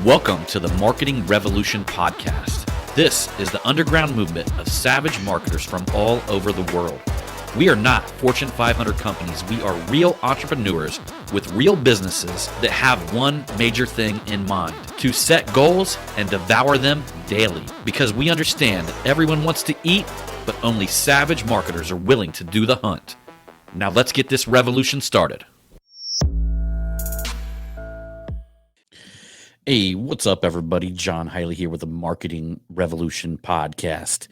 Welcome to the Marketing Revolution podcast. This is the underground movement of savage marketers from all over the world. We are not Fortune 500 companies. We are real entrepreneurs with real businesses that have one major thing in mind: to set goals and devour them daily. Because we understand that everyone wants to eat, but only savage marketers are willing to do the hunt. Now let's get this revolution started. Hey, what's up, everybody? John Hiley here with the Marketing Revolution podcast,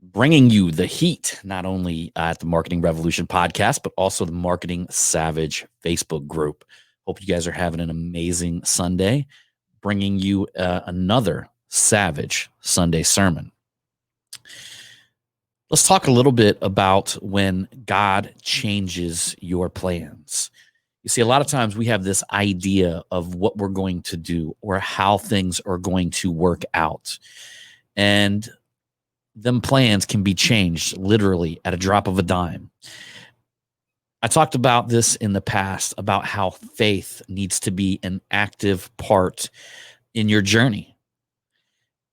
bringing you the heat, not only at the Marketing Revolution podcast, but also the Marketing Savage Facebook group. Hope you guys are having an amazing Sunday, bringing you another Savage Sunday sermon. Let's talk a little bit about when God changes your plans. You see, a lot of times we have this idea of what we're going to do or how things are going to work out. And them plans can be changed literally at a drop of a dime. I talked about this in the past, about how faith needs to be an active part in your journey.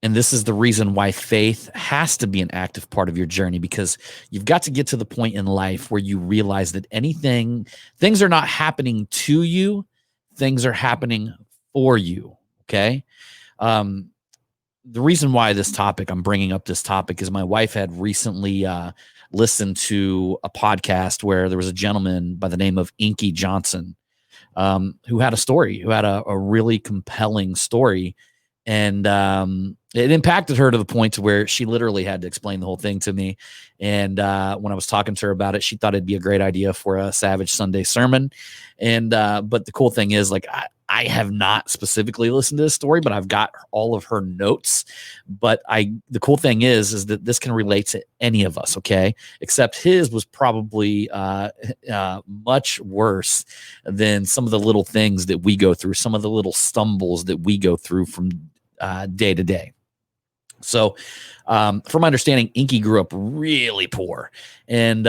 And this is the reason why faith has to be an active part of your journey, because you've got to get to the point in life where you realize that things are not happening to you, things are happening for you, okay? The reason why I'm bringing up this topic is my wife had recently listened to a podcast where there was a gentleman by the name of Inky Johnson who had a really compelling story. And it impacted her to the point to where she literally had to explain the whole thing to me. And when I was talking to her about it, she thought it'd be a great idea for a Savage Sunday sermon. And but the cool thing is, like, I have not specifically listened to this story, but I've got all of her notes. But the cool thing is that this can relate to any of us, okay? Except his was probably much worse than some of the little things that we go through, some of the little stumbles that we go through from day to day. So from my understanding, Inky grew up really poor. And,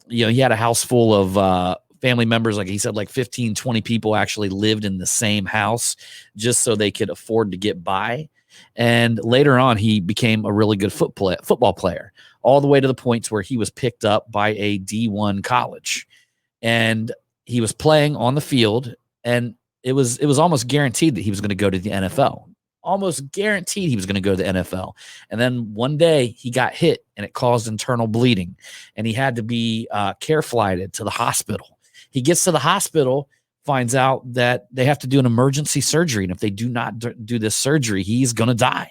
he had a house full of family members. Like he said, like 15, 20 people actually lived in the same house just so they could afford to get by. And later on, he became a really good football player, all the way to the points where he was picked up by a D1 college. And he was playing on the field, and it was almost guaranteed that he was going to go to the NFL. Almost guaranteed he was going to go to the NFL. And then one day he got hit and it caused internal bleeding, and he had to be care flighted to the hospital. He gets to the hospital, finds out that they have to do an emergency surgery. And if they do not do this surgery, he's going to die.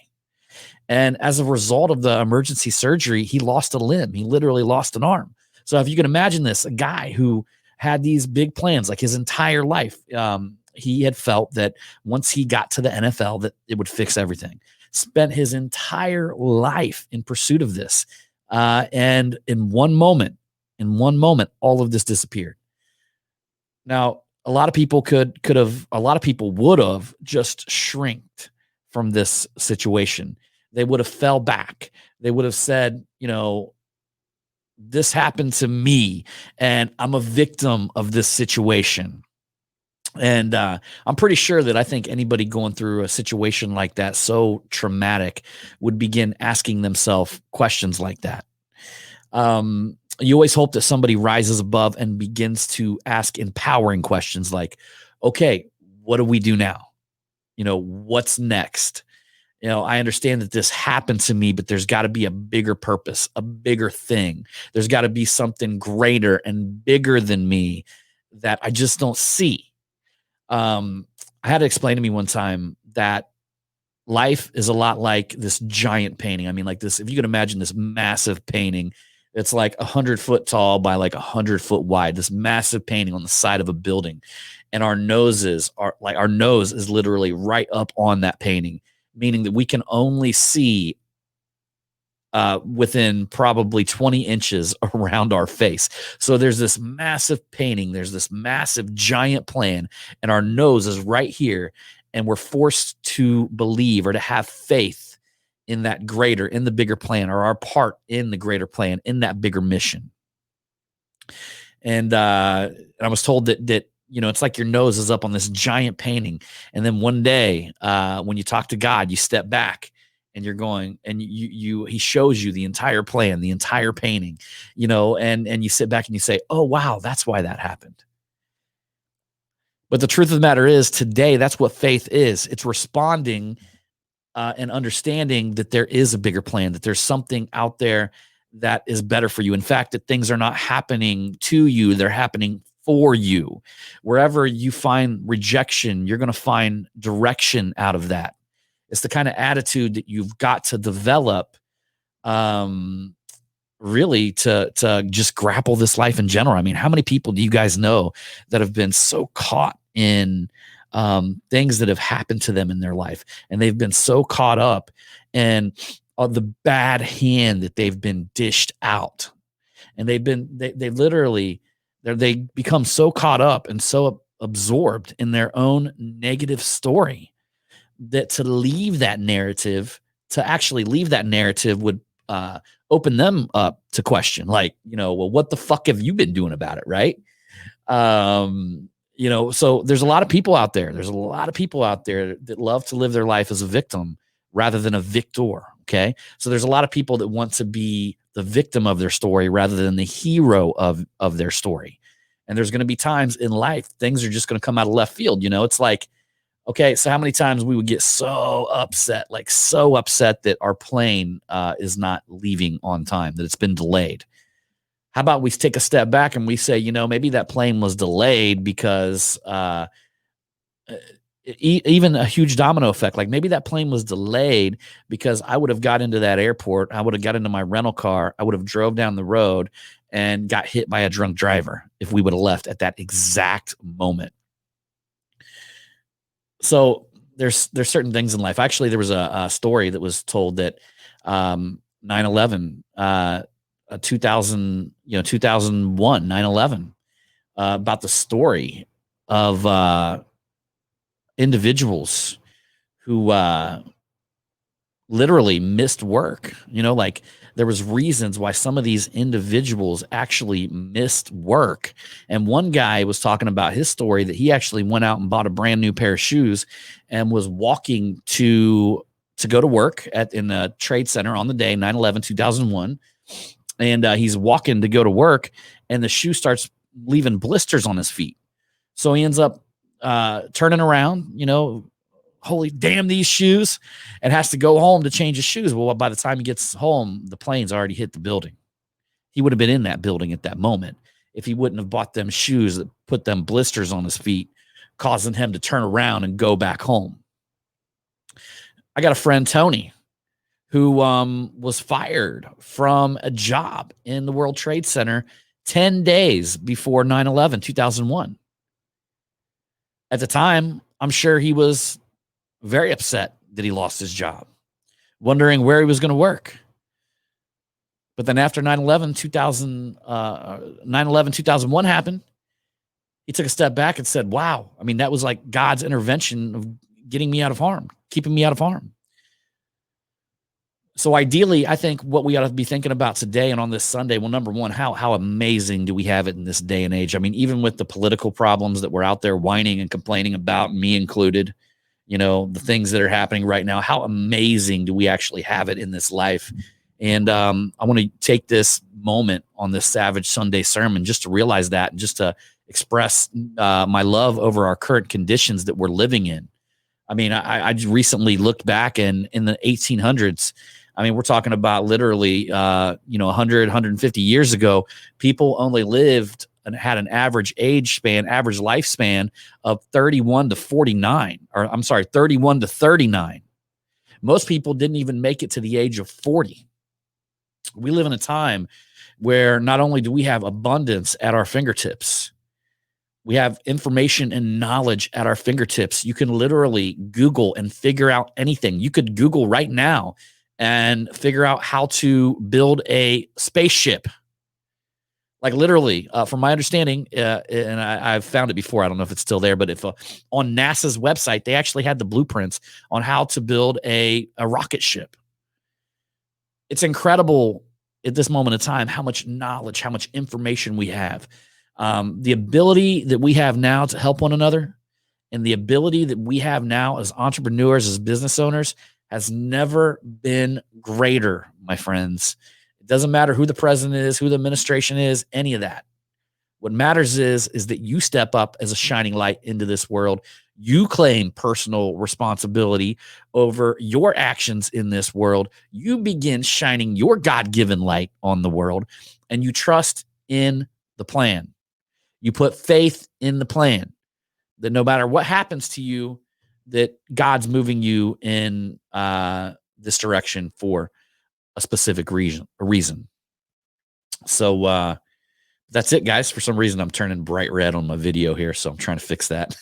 And as a result of the emergency surgery, he lost a limb. He literally lost an arm. So if you can imagine this, a guy who had these big plans, like his entire life, he had felt that once he got to the NFL, that it would fix everything. Spent his entire life in pursuit of this. And in one moment, all of this disappeared. Now, a lot of people would have just shrinked from this situation. They would have fell back. They would have said, this happened to me and I'm a victim of this situation. And I'm pretty sure that I think anybody going through a situation like that, so traumatic, would begin asking themselves questions like that. You always hope that somebody rises above and begins to ask empowering questions like, okay, what do we do now? What's next? I understand that this happened to me, but there's got to be a bigger purpose, a bigger thing. There's got to be something greater and bigger than me that I just don't see. I had to explain to me one time that life is a lot like this giant painting. I mean, like this, if you can imagine this massive painting, it's like 100 foot tall by like 100 foot wide, this massive painting on the side of a building. And our nose is literally right up on that painting, meaning that we can only see within probably 20 inches around our face. So there's this massive painting, there's this massive giant plan, and our nose is right here. And we're forced to believe or to have faith in the bigger plan, or our part in the greater plan, in that bigger mission. And I was told that it's like your nose is up on this giant painting. And then one day, when you talk to God, you step back and you're going, and he shows you the entire plan, the entire painting, and you sit back and you say, oh, wow, that's why that happened. But the truth of the matter is, today, that's what faith is. It's responding and understanding that there is a bigger plan, that there's something out there that is better for you. In fact, that things are not happening to you, they're happening for you. Wherever you find rejection, you're going to find direction out of that. It's the kind of attitude that you've got to develop, really, to just grapple this life in general. I mean, how many people do you guys know that have been so caught in things that have happened to them in their life, and they've been so caught up in the bad hand that they've been dished out, and they literally they become so caught up and so absorbed in their own negative story that to actually leave that narrative would open them up to question, like, well, what the fuck have you been doing about it, right? So there's a lot of people out there. There's a lot of people out there that love to live their life as a victim rather than a victor. Okay. So there's a lot of people that want to be the victim of their story rather than the hero of their story. And there's going to be times in life, things are just going to come out of left field. It's like, okay, so how many times we would get so upset that our plane is not leaving on time, that it's been delayed. How about we take a step back and we say, maybe that plane was delayed because even a huge domino effect, like maybe that plane was delayed because I would have got into that airport, I would have got into my rental car, I would have drove down the road and got hit by a drunk driver if we would have left at that exact moment. So there's certain things in life. Actually, there was a story that was told that 9/11, 2001, 9/11, about the story of individuals who literally missed work. Like there was reasons why some of these individuals actually missed work. And one guy was talking about his story that he actually went out and bought a brand new pair of shoes and was walking to go to work in a trade center on the day, 9/11, 2001. And he's walking to go to work, and the shoe starts leaving blisters on his feet. So he ends up turning around, holy damn these shoes, and has to go home to change his shoes. Well, by the time he gets home, the plane's already hit the building. He would have been in that building at that moment if he wouldn't have bought them shoes that put them blisters on his feet, causing him to turn around and go back home. I got a friend, Tony, who was fired from a job in the World Trade Center 10 days before 9/11, 2001. At the time, I'm sure he was very upset that he lost his job, wondering where he was going to work. But then after 9/11, 2001 happened, he took a step back and said, wow, I mean, that was like God's intervention of getting me out of harm, keeping me out of harm. So ideally, I think what we ought to be thinking about today and on this Sunday, well, number one, how amazing do we have it in this day and age? I mean, even with the political problems that we're out there whining and complaining about, me included, the things that are happening right now, how amazing do we actually have it in this life? And I want to take this moment on this Savage Sunday sermon just to realize that and just to express my love over our current conditions that we're living in. I mean, I recently looked back and in the 1800s, I mean, we're talking about literally, 100, 150 years ago, people only lived and had an average lifespan of 31 to 39, or I'm sorry, 31 to 39. Most people didn't even make it to the age of 40. We live in a time where not only do we have abundance at our fingertips, we have information and knowledge at our fingertips. You can literally Google and figure out anything. You could Google right now and figure out how to build a spaceship. Like literally, from my understanding, and I've found it before, I don't know if it's still there, but if on NASA's website, they actually had the blueprints on how to build a rocket ship. It's incredible at this moment in time how much knowledge, how much information we have. The ability that we have now to help one another and the ability that we have now as entrepreneurs, as business owners, has never been greater, my friends. It doesn't matter who the president is, who the administration is, any of that. What matters is that you step up as a shining light into this world. You claim personal responsibility over your actions in this world. You begin shining your God-given light on the world, and you trust in the plan. You put faith in the plan that no matter what happens to you, that God's moving you in this direction for a specific reason. So that's it, guys. For some reason, I'm turning bright red on my video here, so I'm trying to fix that.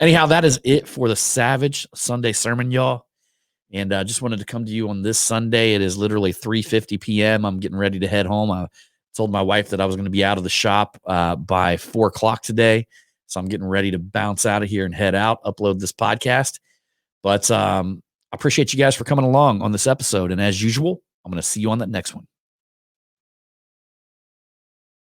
Anyhow, that is it for the Savage Sunday sermon, y'all. And I just wanted to come to you on this Sunday. It is literally 3:50 p.m. I'm getting ready to head home. I told my wife that I was going to be out of the shop by 4 o'clock today. So I'm getting ready to bounce out of here and head out, upload this podcast. But I appreciate you guys for coming along on this episode. And as usual, I'm going to see you on that next one.